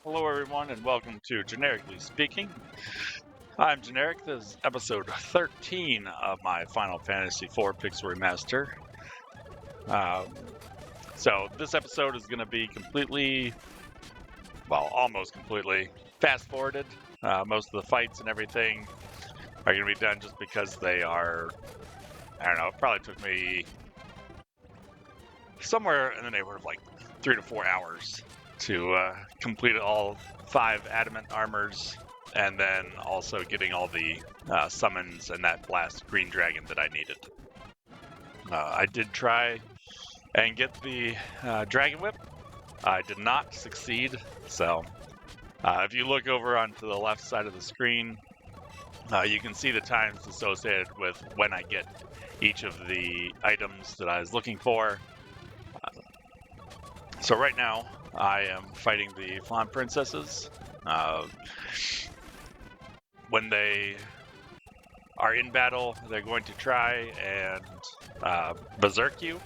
Hello, everyone, and welcome to Generically Speaking. I'm Generic. This is episode 13 of my Final Fantasy IV Pixel Remaster. So this episode is going to be almost completely fast-forwarded. Most of the fights and everything are going to be done just because they are, it probably took me somewhere in the neighborhood of like 3 to 4 hours to complete all 5 adamant armors, and then also getting all the summons and that blast green dragon that I needed. I did try and get the dragon whip. I did not succeed, so if you look over onto the left side of the screen, you can see the times associated with when I get each of the items that I was looking for. So right now, I am fighting the Flan Princesses. When they are in battle, they're going to try and berserk you,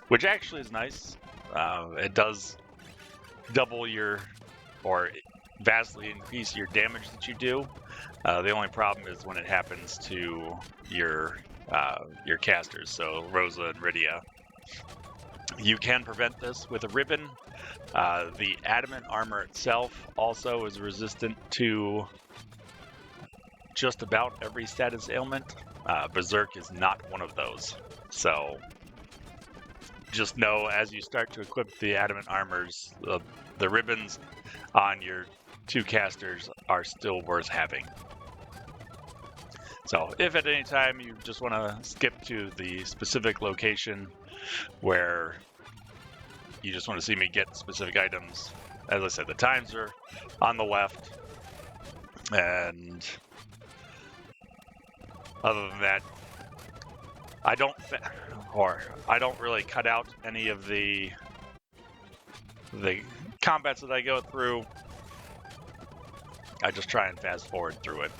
which actually is nice. It does double or vastly increase your damage that you do. The only problem is when it happens to your casters, so Rosa and Rydia. You can prevent this with a ribbon. The adamant armor itself also is resistant to just about every status ailment. Berserk is not one of those. So just know as you start to equip the adamant armors, the ribbons on your 2 casters are still worth having. So if at any time you just want to skip to the specific location where you just want to see me get specific items, as I said, the times are on the left, and other than that, I don't really cut out any of the combats that I go through. I just try and fast forward through it.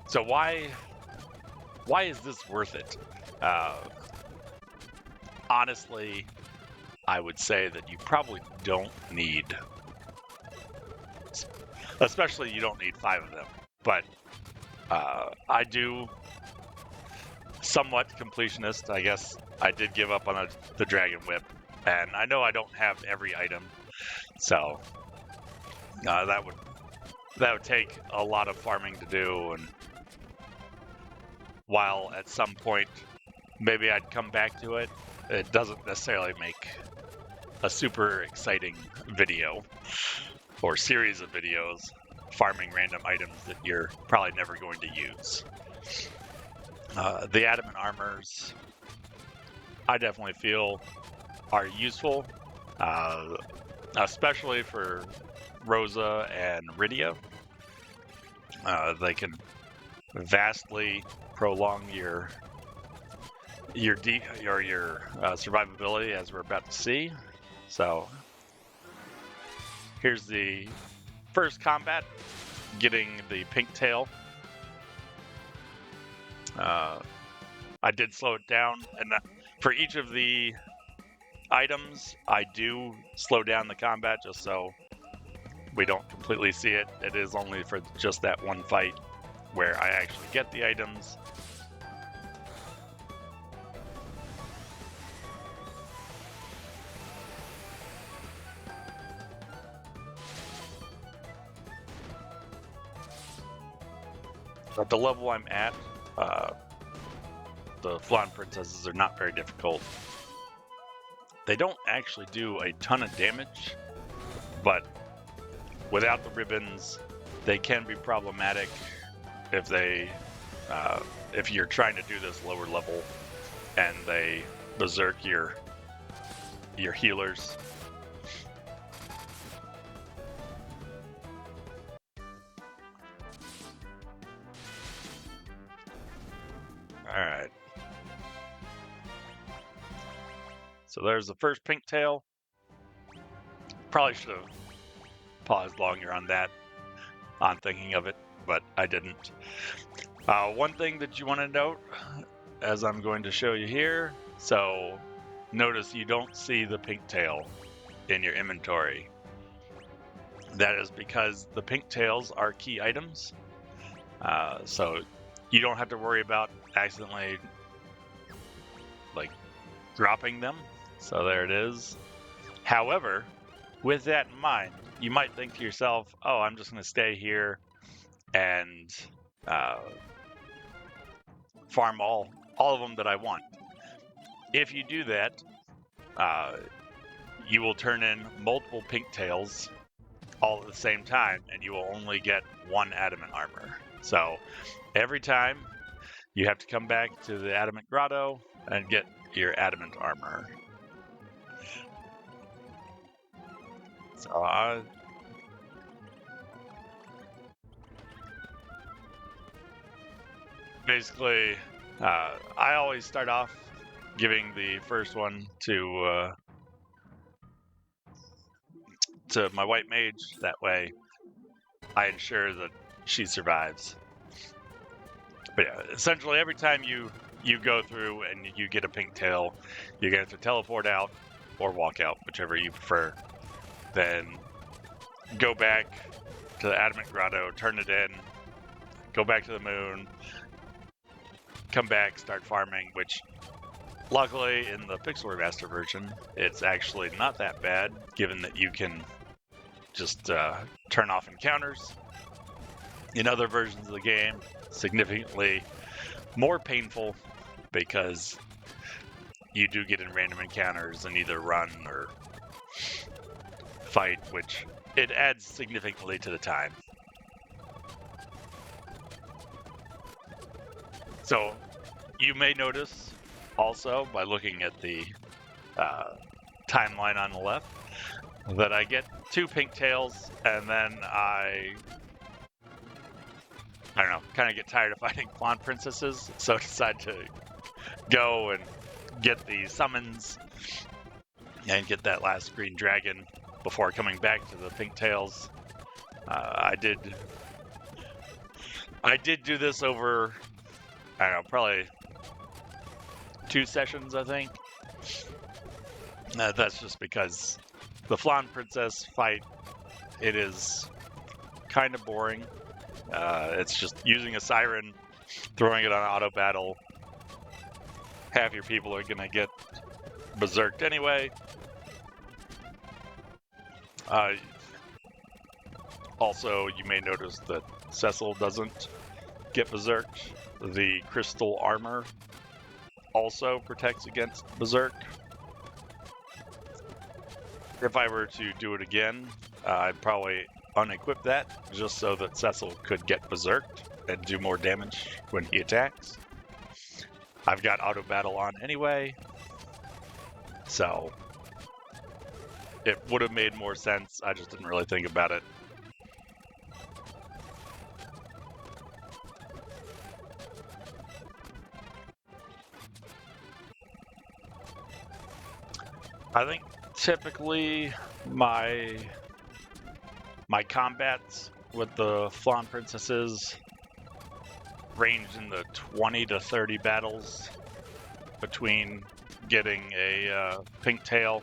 So why is this worth it? Honestly, I would say that you probably don't need, especially you don't need 5 of them, but I do somewhat completionist. I guess I did give up on the dragon whip, and I know I don't have every item, so that would take a lot of farming to do, and while at some point maybe I'd come back to it, it doesn't necessarily make a super exciting video or series of videos farming random items that you're probably never going to use. The adamant armors, I definitely feel, are useful, especially for Rosa and Rydia. They can vastly prolong your survivability, as we're about to see. So here's the first combat, getting the pink tail. I did slow it down, and for each of the items, I do slow down the combat just so we don't completely see it. It is only for just that one fight where I actually get the items. At the level I'm at, the Flan Princesses are not very difficult. They don't actually do a ton of damage, but without the ribbons, they can be problematic if you're trying to do this lower level and they berserk your healers. Alright. So there's the first pink tail. Probably should have paused longer on that, on thinking of it, but I didn't. One thing that you want to note, as I'm going to show you here, so notice you don't see the pink tail in your inventory. That is because the pink tails are key items. So you don't have to worry about accidentally like dropping them. So there it is. However, with that in mind, you might think to yourself, oh, I'm just going to stay here and farm all of them that I want. If you do that, you will turn in multiple pink tails all at the same time, and you will only get one adamant armor. So every time you have to come back to the adamant grotto and get your adamant armor. So basically, I always start off giving the first one to my white mage. That way, I ensure that she survives. But yeah, essentially every time you go through and you get a pink tail, you're gonna have to teleport out or walk out, whichever you prefer. Then go back to the adamant grotto, turn it in, go back to the moon, come back, start farming, which luckily in the Pixel Remaster version, it's actually not that bad, given that you can just turn off encounters. In other versions of the game, significantly more painful because you do get in random encounters and either run or fight, which it adds significantly to the time. So you may notice also by looking at the timeline on the left that I get 2 pink tails, and then I don't know, kind of get tired of fighting Fawn Princesses, so decide to go and get the summons and get that last green dragon before coming back to the pink tails. I did do this over, I don't know, probably 2 sessions, I think. That's just because the Flawn Princess fight, it is kind of boring. It's just using a siren, throwing it on auto battle. Half your people are gonna get berserked anyway. Also, you may notice that Cecil doesn't get berserked. The crystal armor also protects against berserk. If I were to do it again, I'd probably unequip that just so that Cecil could get berserked and do more damage when he attacks. I've got auto battle on anyway, so it would have made more sense. I just didn't really think about it. I think typically my combats with the Flawn Princesses range in the 20 to 30 battles between getting a pink tail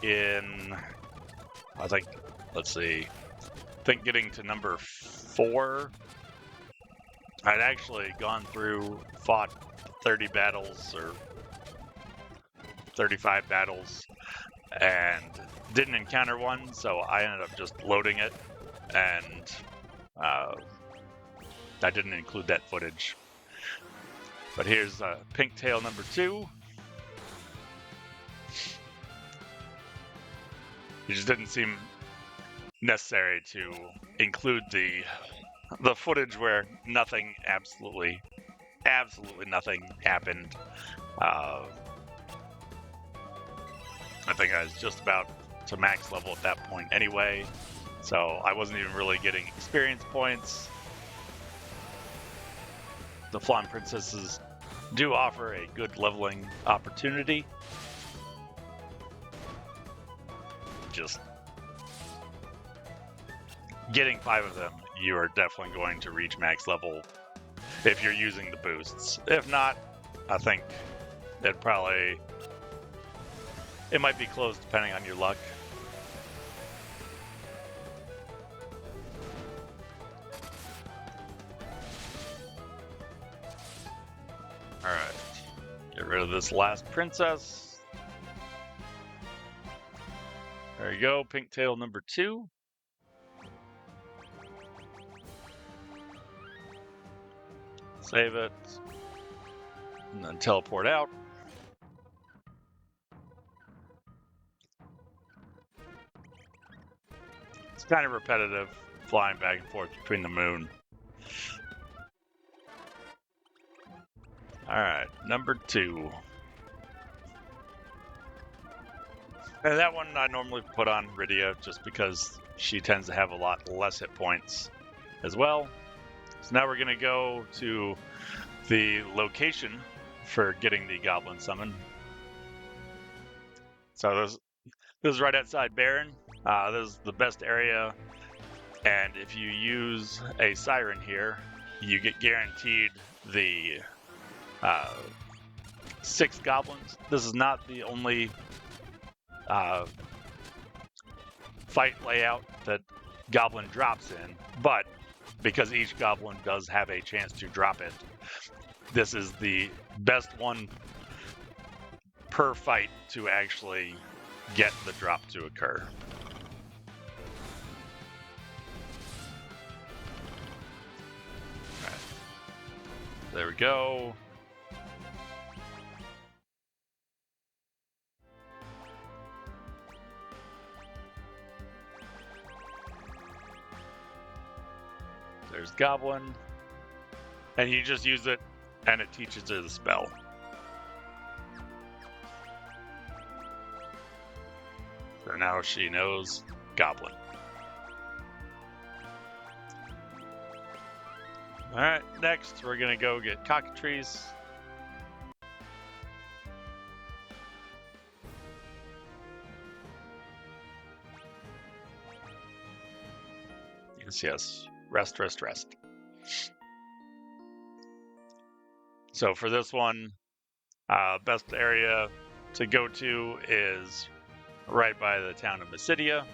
in, I think, let's see, I think getting to number 4, I'd actually gone through, fought 30 battles or 35 battles and didn't encounter one, so I ended up just loading it, and I didn't include that footage. But here's pink tail number 2. It just didn't seem necessary to include the footage where nothing, absolutely nothing happened. I think I was just about to max level at that point anyway, so I wasn't even really getting experience points. The Flawn Princesses do offer a good leveling opportunity. Just getting 5 of them, you are definitely going to reach max level if you're using the boosts. If not, I think it might be close depending on your luck. All right, get rid of this last princess. There you go, pink tail number 2. Save it, and then teleport out. It's kind of repetitive, flying back and forth between the moon. Alright, number 2. And that one I normally put on Rydia just because she tends to have a lot less hit points as well. So now we're going to go to the location for getting the Goblin summon. So this is right outside Baron. This is the best area, and if you use a Siren here, you get guaranteed the 6 Goblins. This is not the only fight layout that Goblin drops in, but because each Goblin does have a chance to drop it, this is the best one per fight to actually get the drop to occur. Right. There we go. There's Goblin, and you just use it and it teaches her the spell. So now she knows Goblin. Alright, next we're gonna go get Cockatrice. Yes. Rest, rest, rest. So for this one, best area to go to is right by the town of Mysidia.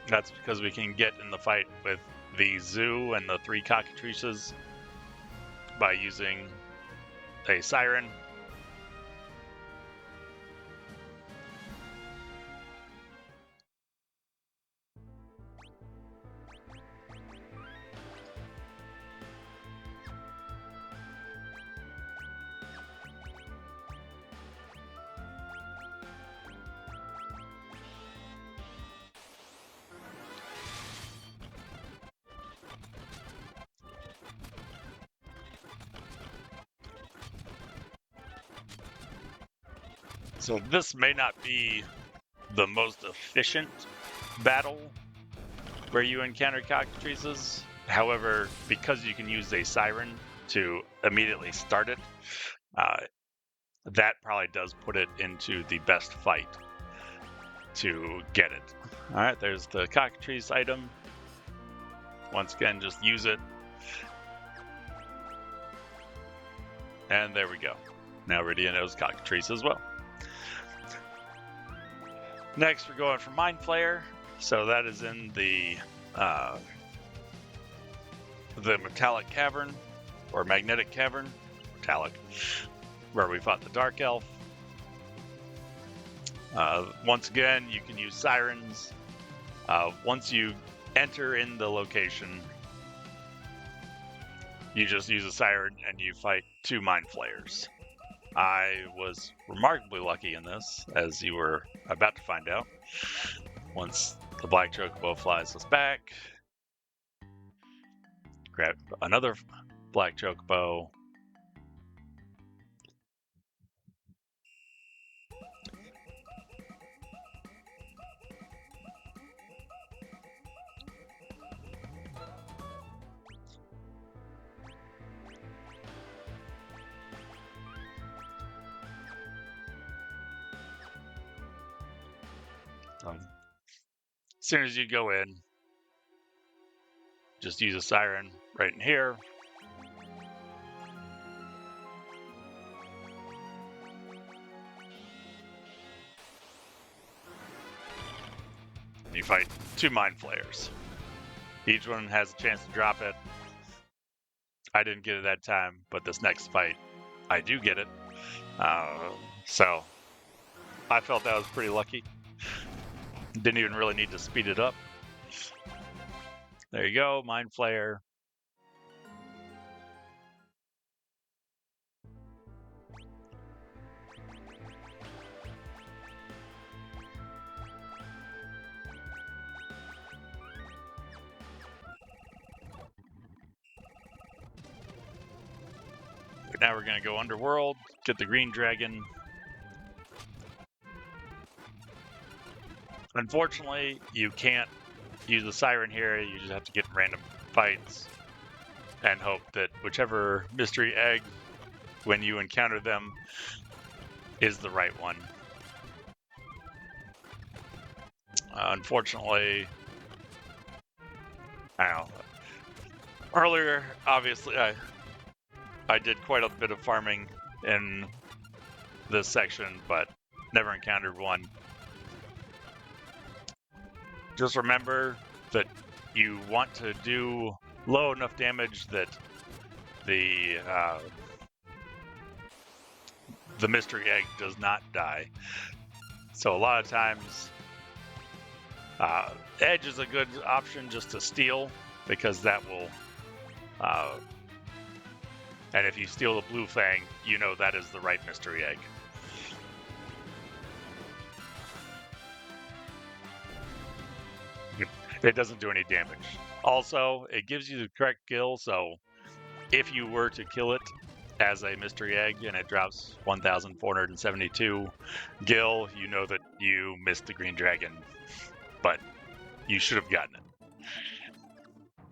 That's because we can get in the fight with the zoo and the 3 Cockatrices by using a Siren. So this may not be the most efficient battle where you encounter Cockatrices. However, because you can use a Siren to immediately start it, that probably does put it into the best fight to get it. Alright, there's the Cockatrice item. Once again, just use it. And there we go. Now Rydia knows Cockatrice as well. Next, we're going for Mind Flayer. So that is in the metallic cavern, or magnetic cavern, metallic, where we fought the Dark Elf. Once again, you can use Sirens. Once you enter in the location, you just use a Siren and you fight 2 Mind Flayers. I was remarkably lucky in this, as you were about to find out. Once the Black Chocobo flies us back, grab another Black Chocobo. As soon as you go in, just use a Siren right in here. you fight 2 Mind Flayers. Each one has a chance to drop it. I didn't get it that time, but this next fight, I do get it. So I felt that was pretty lucky. Didn't even really need to speed it up. There you go, Mind Flayer. Now we're going to go Underworld, get the Green Dragon. Unfortunately, you can't use the Siren here. You just have to get in random fights and hope that whichever mystery egg, when you encounter them, is the right one. Unfortunately, I don't know. Earlier, obviously, I did quite a bit of farming in this section, but never encountered one. Just remember that you want to do low enough damage that the mystery egg does not die. So a lot of times, edge is a good option just to steal, because that will, and if you steal the blue fang, you know that is the right mystery egg. It doesn't do any damage. Also, it gives you the correct kill, so if you were to kill it as a mystery egg and it drops 1,472 gil, you know that you missed the green dragon, but you should have gotten it.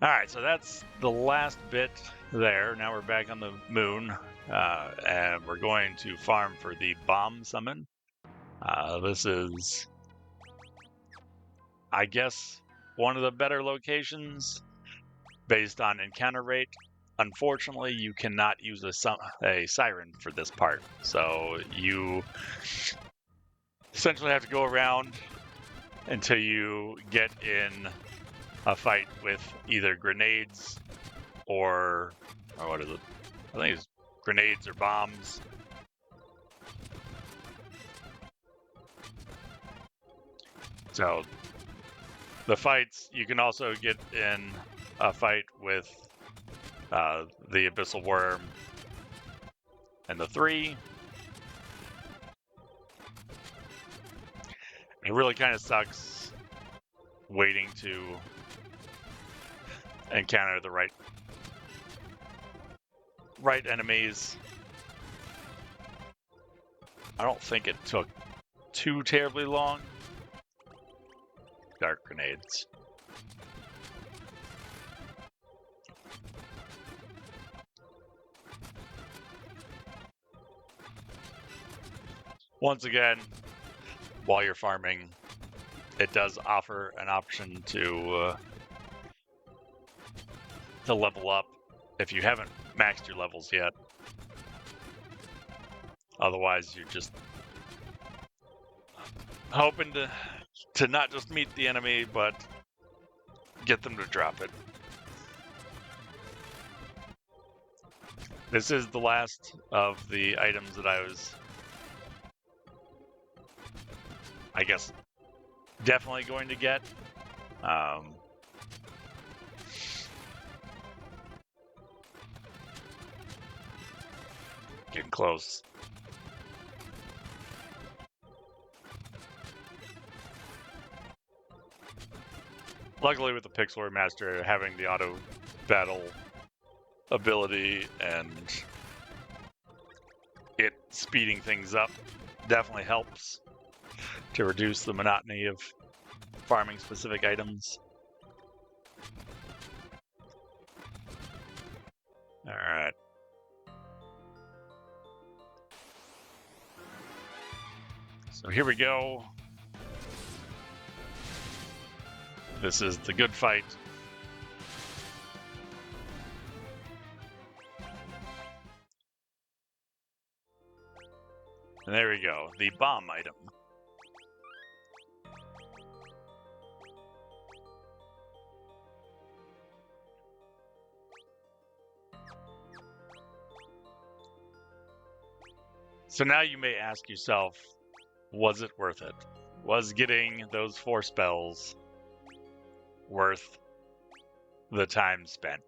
Alright, so that's the last bit there. Now we're back on the moon, and we're going to farm for the bomb summon. This is, I guess, one of the better locations based on encounter rate. Unfortunately, you cannot use a siren for this part, so you essentially have to go around until you get in a fight with either grenades or what is it? I think it's grenades or bombs. So the fights, you can also get in a fight with the Abyssal Worm and the 3. It really kind of sucks waiting to encounter the right enemies. I don't think it took too terribly long. Dark grenades. Once again, while you're farming, it does offer an option to level up if you haven't maxed your levels yet. Otherwise, you're just hoping to not just meet the enemy, but get them to drop it. This is the last of the items that I was, I guess, definitely going to get. Getting close. Luckily, with the Pixel Remaster having the auto battle ability and it speeding things up definitely helps to reduce the monotony of farming specific items. All right. So here we go. This is the good fight. And there we go, the bomb item. So now you may ask yourself, was it worth it? Was getting those 4 spells worth the time spent?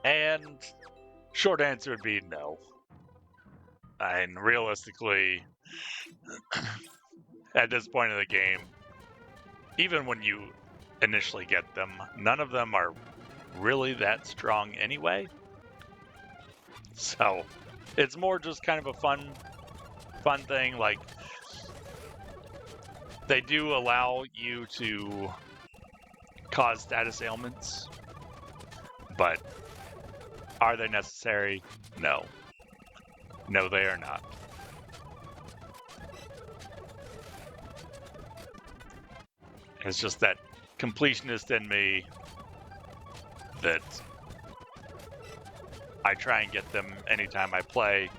And short answer would be no. And realistically, at this point in the game, even when you initially get them, none of them are really that strong anyway. So it's more just kind of a fun thing. Like, they do allow you to cause status ailments, but are they necessary? No. No, they are not. It's just that completionist in me that I try and get them anytime I play,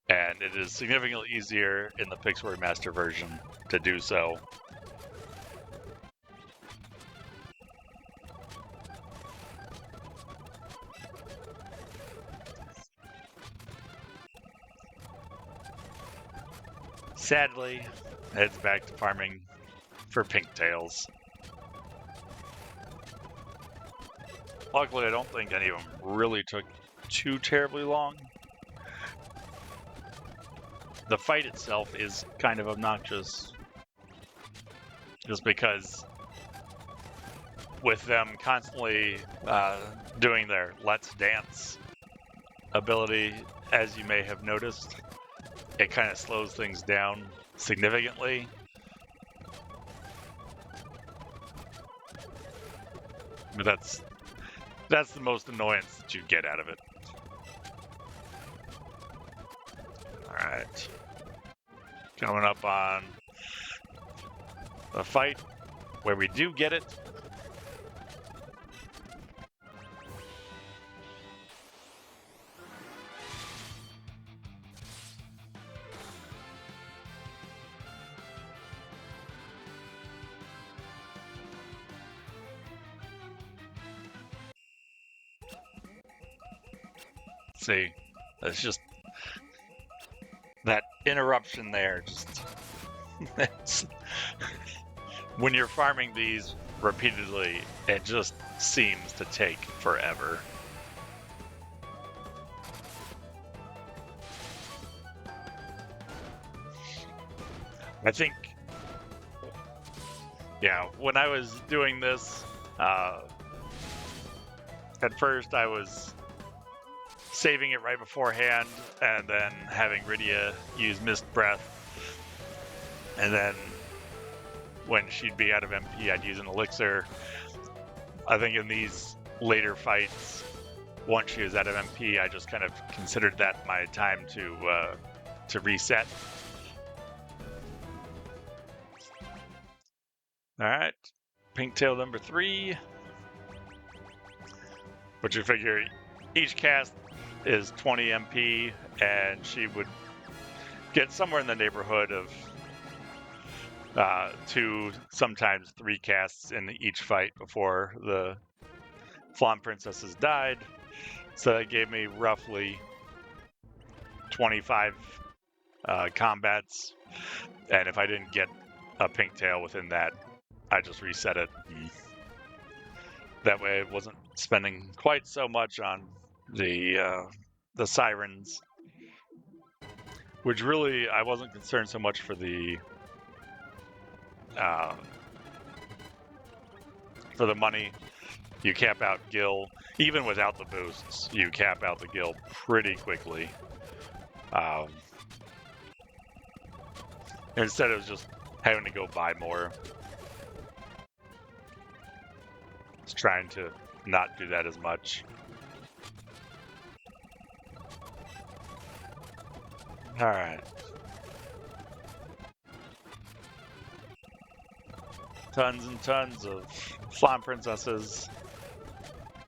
and it is significantly easier in the Pixel Remaster version to do so. Sadly, it's back to farming for pigtails. Luckily, I don't think any of them really took too terribly long. The fight itself is kind of obnoxious, just because with them constantly doing their Let's Dance ability, as you may have noticed, it kind of slows things down significantly. But that's the most annoyance that you get out of it. Alright. Coming up on a fight where we do get it. See, it's just that interruption there. Just when you're farming these repeatedly, it just seems to take forever. I think, yeah, when I was doing this, at first I was saving it right beforehand, and then having Rydia use Mist Breath, and then when she'd be out of MP, I'd use an elixir. I think in these later fights, once she was out of MP, I just kind of considered that my time to reset. All right, Pinktail number 3. But you figure each cast is 20 MP, and she would get somewhere in the neighborhood of 2, sometimes 3 casts in each fight before the Flawn Princesses died. So that gave me roughly 25 combats, and if I didn't get a Pinktail within that, I just reset it. That way I wasn't spending quite so much on the sirens, which really I wasn't concerned so much for the money. You cap out Gil, even without the boosts, you cap out the Gil pretty quickly. Instead of just having to go buy more. Just trying to not do that as much. All right. Tons and tons of Flawn Princesses.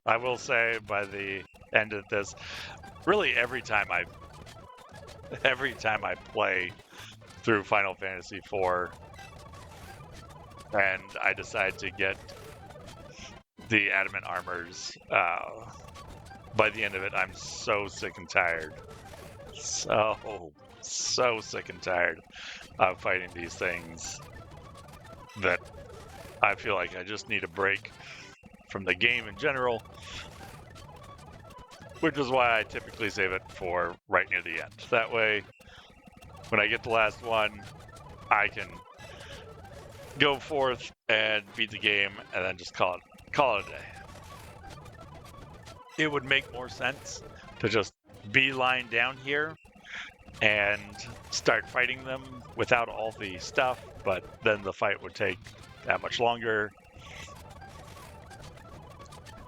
I will say by the end of this, really every time I play through Final Fantasy IV and I decide to get the adamant armors, by the end of it, I'm so sick and tired So sick and tired of fighting these things that I feel like I just need a break from the game in general, which is why I typically save it for right near the end. That way, when I get the last one, I can go forth and beat the game and then just call it a day. It would make more sense to just beeline down here and start fighting them without all the stuff, but then the fight would take that much longer.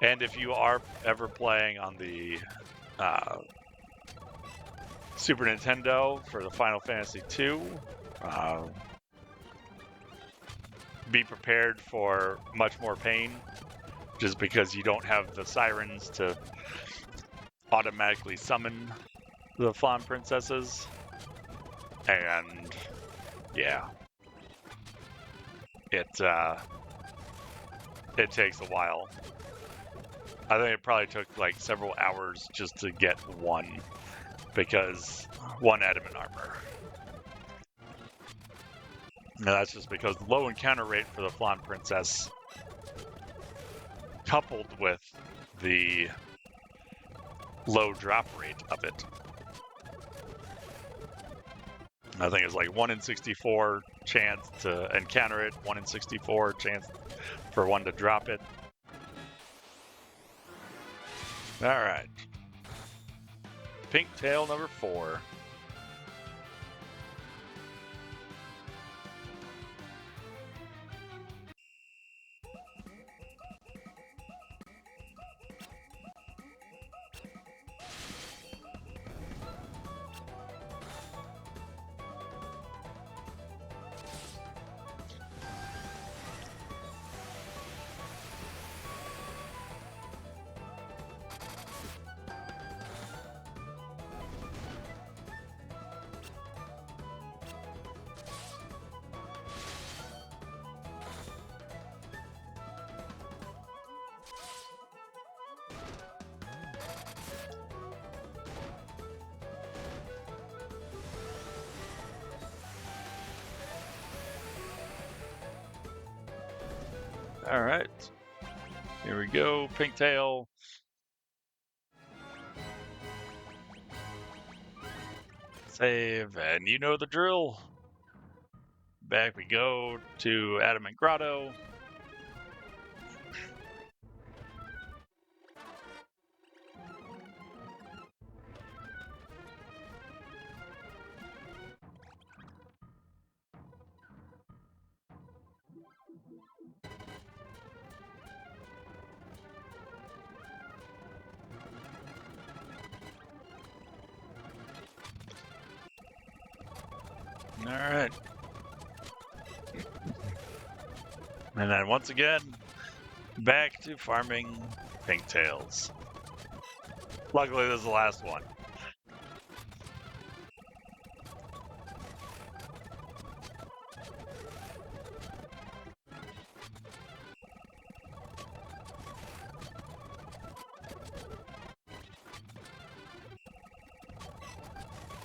And if you are ever playing on the Super Nintendo for the Final Fantasy II, be prepared for much more pain, just because you don't have the sirens to automatically summon the Flan princesses. And yeah, it takes a while. I think it probably took like several hours just to get one, because one adamant armor. And that's just because the low encounter rate for the Flan princess, coupled with the low drop rate of it, I think it's like 1 in 64 chance to encounter it, 1 in 64 chance for one to drop it. All right. Pink tail number 4. All right, here we go, pink tail. Save, and you know the drill. Back we go to Adamant Grotto. All right. And then once again, back to farming pink tails. Luckily, this is the last one.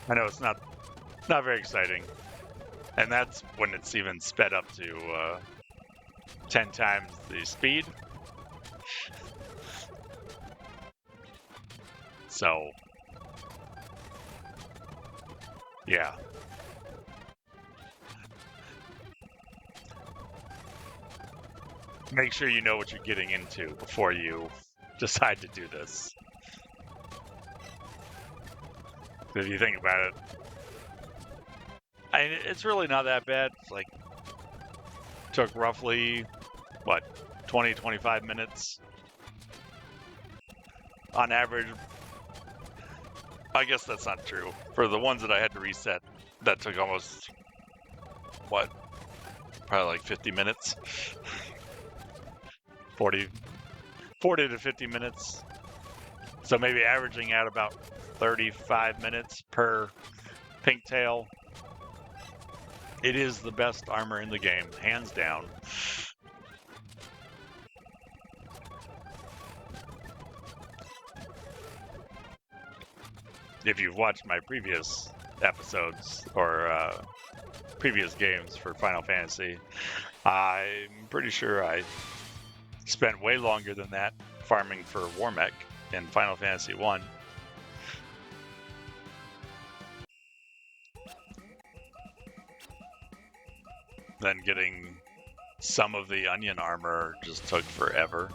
I know it's not very exciting, and that's when it's even sped up to 10 times the speed. So, yeah. Make sure you know what you're getting into before you decide to do this. If you think about it, it's really not that bad. It's like, took roughly, what, 20, 25 minutes on average. I guess that's not true. For the ones that I had to reset, that took almost, what, probably like 50 minutes. 40 to 50 minutes. So maybe averaging out about 35 minutes per pink tail. It is the best armor in the game, hands down. if you've watched my previous episodes or previous games for Final Fantasy, I'm pretty sure I spent way longer than that farming for Warmech in Final Fantasy 1. Then getting some of the onion armor just took forever.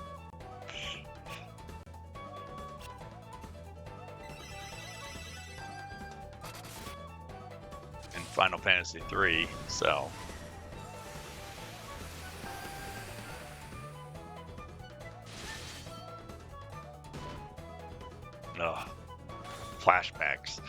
In Final Fantasy 3, so... Ugh. Flashbacks.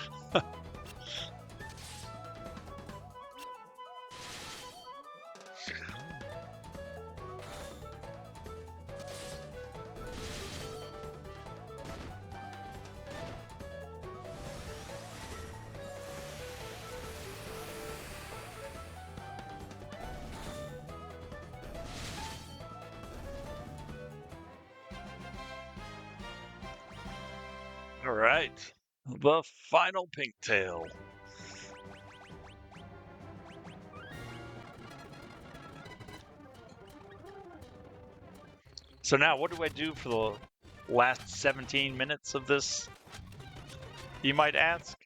All right, the final pink tail. So now, what do I do for the last 17 minutes of this, you might ask?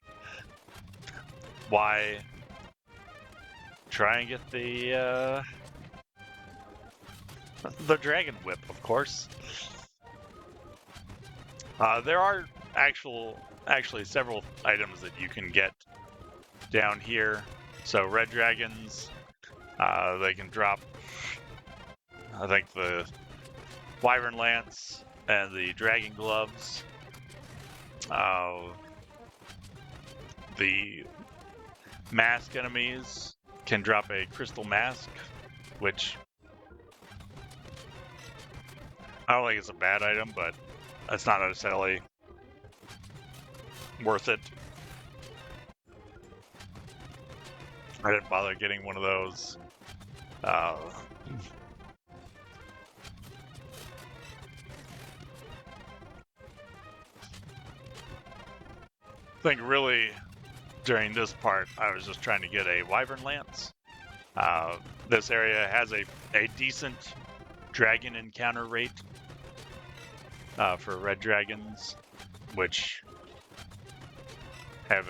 Why, try and get the dragon whip, of course. There are actually several items that you can get down here. So red dragons, they can drop, I think, the Wyvern Lance and the dragon gloves. The mask enemies can drop a crystal mask, which I don't think it's a bad item, but it's not necessarily worth it. I didn't bother getting one of those. I think really during this part, I was just trying to get a Wyvern Lance. This area has a decent dragon encounter rate for red dragons, which have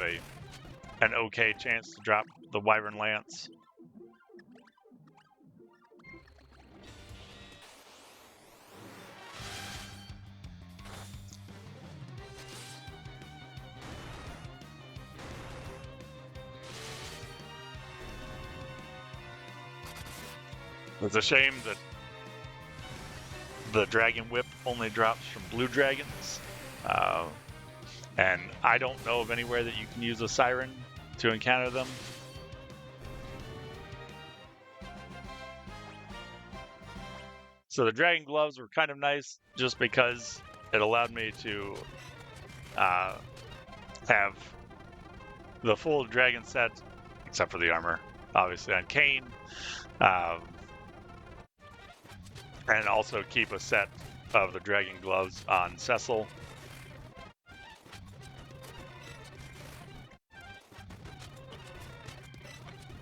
an okay chance to drop the Wyvern Lance. It's a shame that the Dragon Whip only drops from blue dragons. And I don't know of anywhere that you can use a siren to encounter them. So the dragon gloves were kind of nice just because it allowed me to have the full dragon set, except for the armor, obviously, on Kain. And also keep a set of the dragon gloves on Cecil.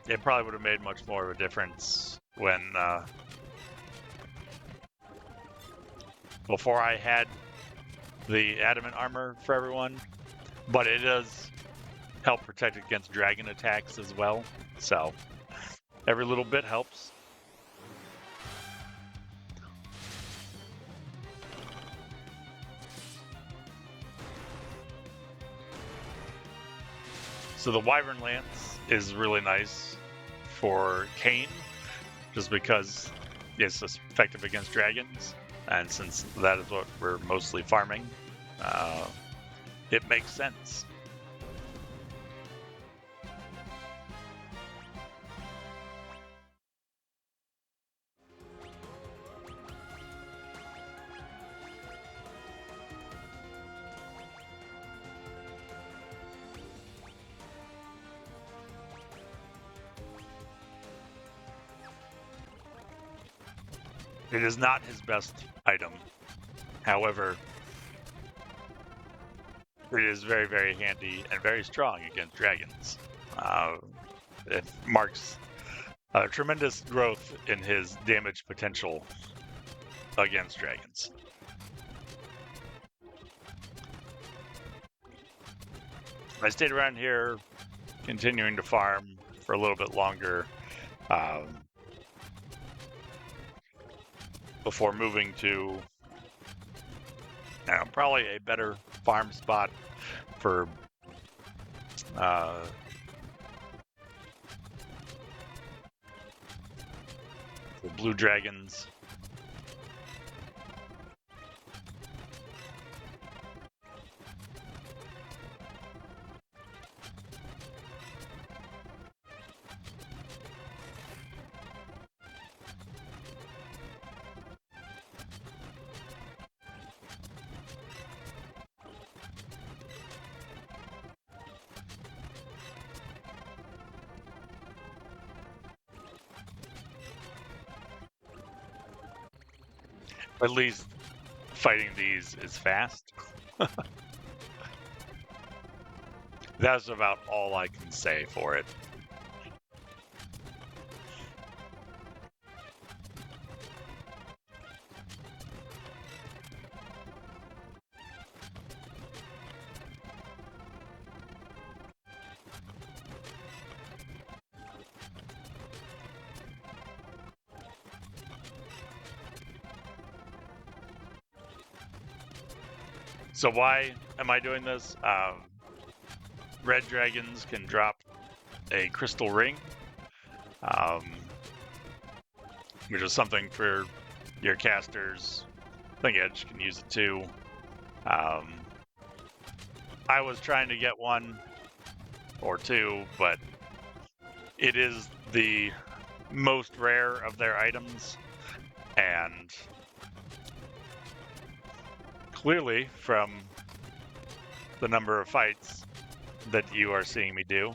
It probably would have made much more of a difference when before I had the adamant armor for everyone, but it does help protect against dragon attacks as well, so every little bit helps. So the Wyvern Lance is really nice for Kain, just because it's effective against dragons, and since that is what we're mostly farming, it makes sense. It is not his best item. However, it is very, very handy and very strong against dragons. It marks a tremendous growth in his damage potential against dragons. I stayed around here continuing to farm for a little bit longer before moving to probably a better farm spot for blue dragons. At least fighting these is fast. That's about all I can say for it. So why am I doing this? Red dragons can drop a crystal ring, which is something for your casters. I think Edge can use it too. I was trying to get one or two, but it is the most rare of their items, and clearly from the number of fights that you are seeing me do,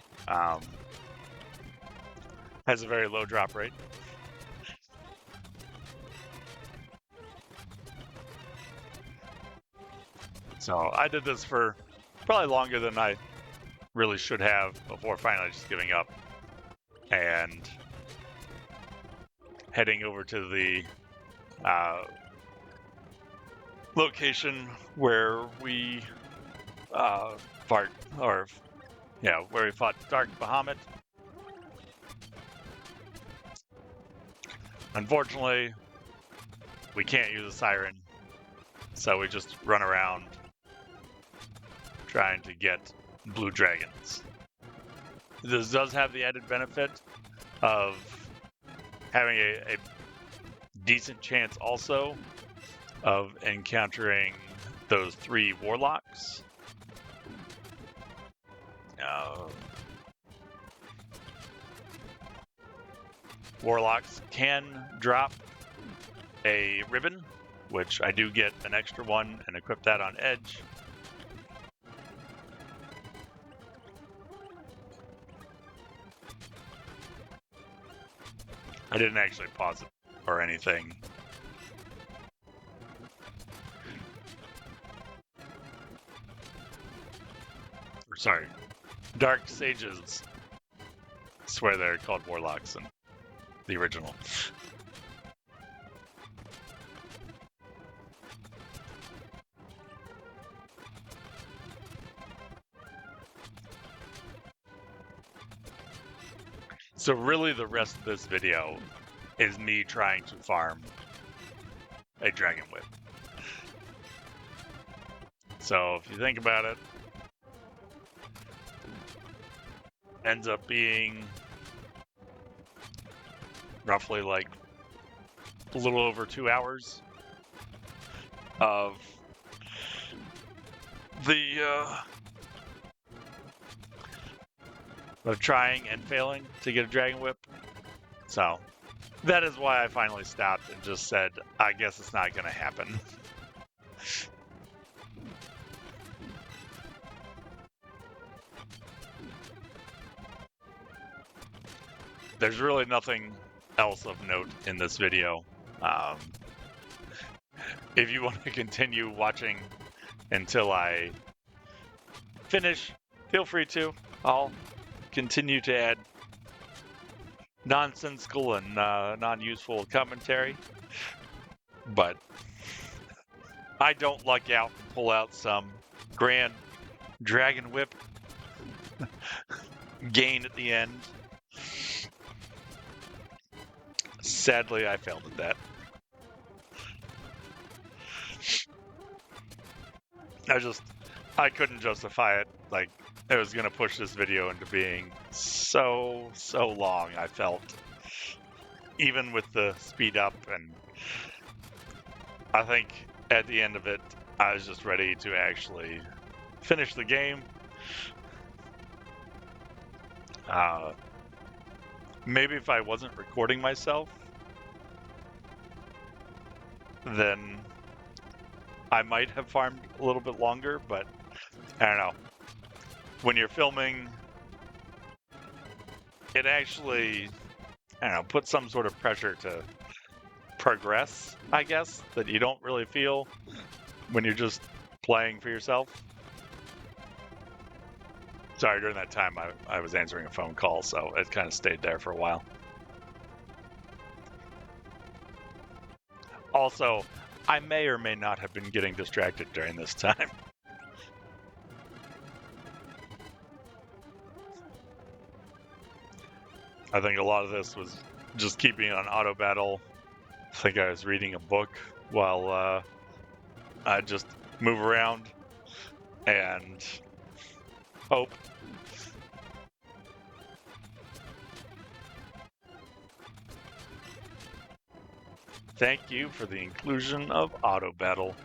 has a very low drop rate. So I did this for probably longer than I really should have before finally just giving up and heading over to the location where we where we fought Dark Bahamut. Unfortunately, we can't use a siren, so we just run around trying to get blue dragons. This does have the added benefit of having a decent chance also of encountering those 3 warlocks. Warlocks can drop a ribbon, which I do get an extra one and equip that on Edge. I didn't actually pause it or anything. Sorry, Dark Sages. I swear they're called Warlocks in the original. So really the rest of this video is me trying to farm a Dragon Whip. So if you think about it, ends up being roughly like a little over 2 hours of of trying and failing to get a Dragon Whip. So that is why I finally stopped and just said, I guess it's not going to happen. There's really nothing else of note in this video. If you want to continue watching until I finish, feel free to. I'll continue to add nonsensical and non-useful commentary, but I don't luck out and pull out some grand dragon whip gain at the end. Sadly, I failed at that. I couldn't justify it. Like, it was gonna push this video into being so long, I felt. Even with the speed up, and I think at the end of it, I was just ready to actually finish the game. Maybe if I wasn't recording myself, then I might have farmed a little bit longer, but I don't know. When you're filming, it actually, I don't know, puts some sort of pressure to progress, I guess, that you don't really feel when you're just playing for yourself. Sorry, during that time I was answering a phone call, so it kind of stayed there for a while. Also, I may or may not have been getting distracted during this time. I think a lot of this was just keeping it on auto battle. I think I was reading a book while I just move around and hope. Thank you for the inclusion of auto battle.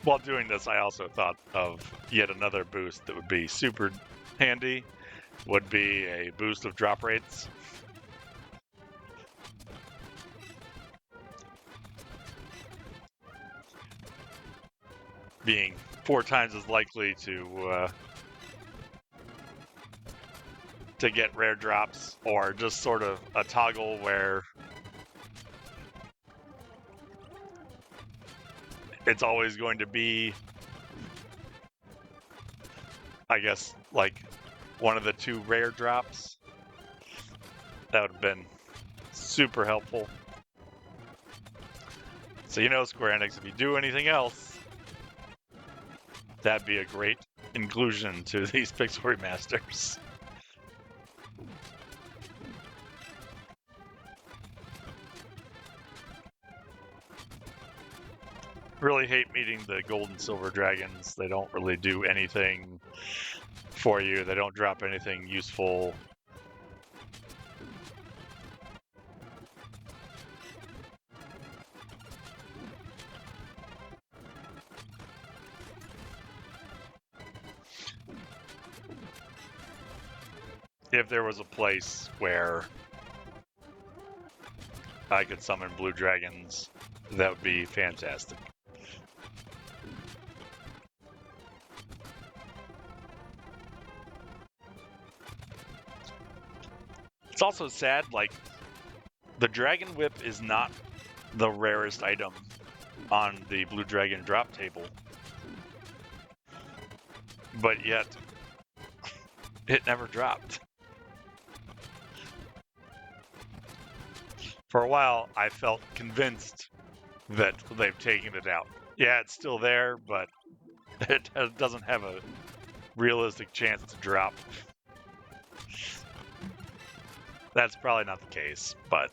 While doing this, I also thought of yet another boost that would be super handy, would be a boost of drop rates. Being 4 times as likely to get rare drops, or just sort of a toggle where it's always going to be, I guess, like one of the 2 rare drops. That would have been super helpful. So, you know, Square Enix, if you do anything else, that'd be a great inclusion to these pixel remasters. Really hate meeting the gold and silver dragons. They don't really do anything for you. They don't drop anything useful. If there was a place where I could summon blue dragons, that would be fantastic. It's also sad, like, the Dragon Whip is not the rarest item on the Blue Dragon drop table. But yet, it never dropped. For a while, I felt convinced that they've taken it out. Yeah, it's still there, but it doesn't have a realistic chance to drop. That's probably not the case, but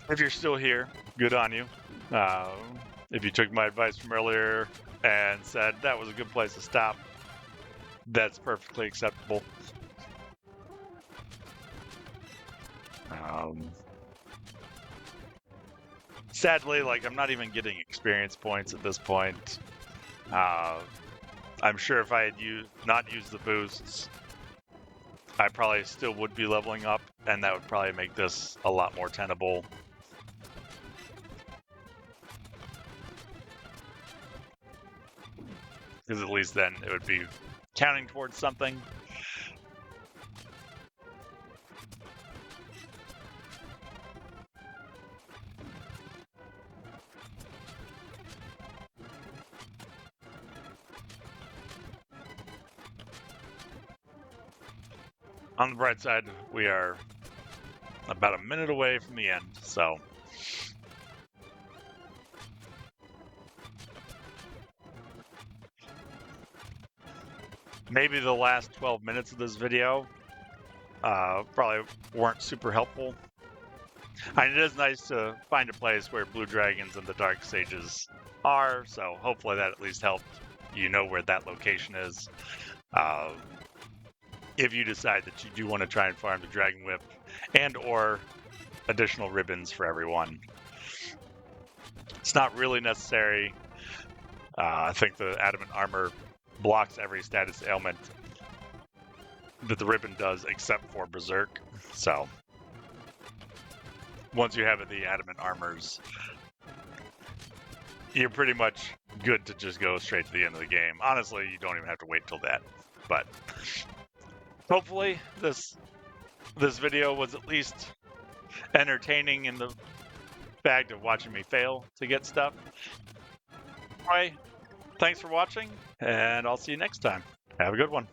if you're still here, good on you. If you took my advice from earlier and said that was a good place to stop, that's perfectly acceptable. Sadly, like, I'm not even getting experience points at this point. I'm sure if I had not used the boosts, I probably still would be leveling up, and that would probably make this a lot more tenable. Because at least then it would be counting towards something. On the bright side, we are about a minute away from the end, so maybe the last 12 minutes of this video probably weren't super helpful. And it is nice to find a place where blue dragons and the dark sages are, so hopefully that at least helped you know where that location is. If you decide that you do want to try and farm the dragon whip and or additional ribbons for everyone. It's not really necessary. I think the adamant armor blocks every status ailment that the ribbon does except for berserk. So once you have the adamant armors, you're pretty much good to just go straight to the end of the game. Honestly, you don't even have to wait till that. But hopefully this video was at least entertaining in the fact of watching me fail to get stuff. Anyway, thanks for watching, and I'll see you next time. Have a good one.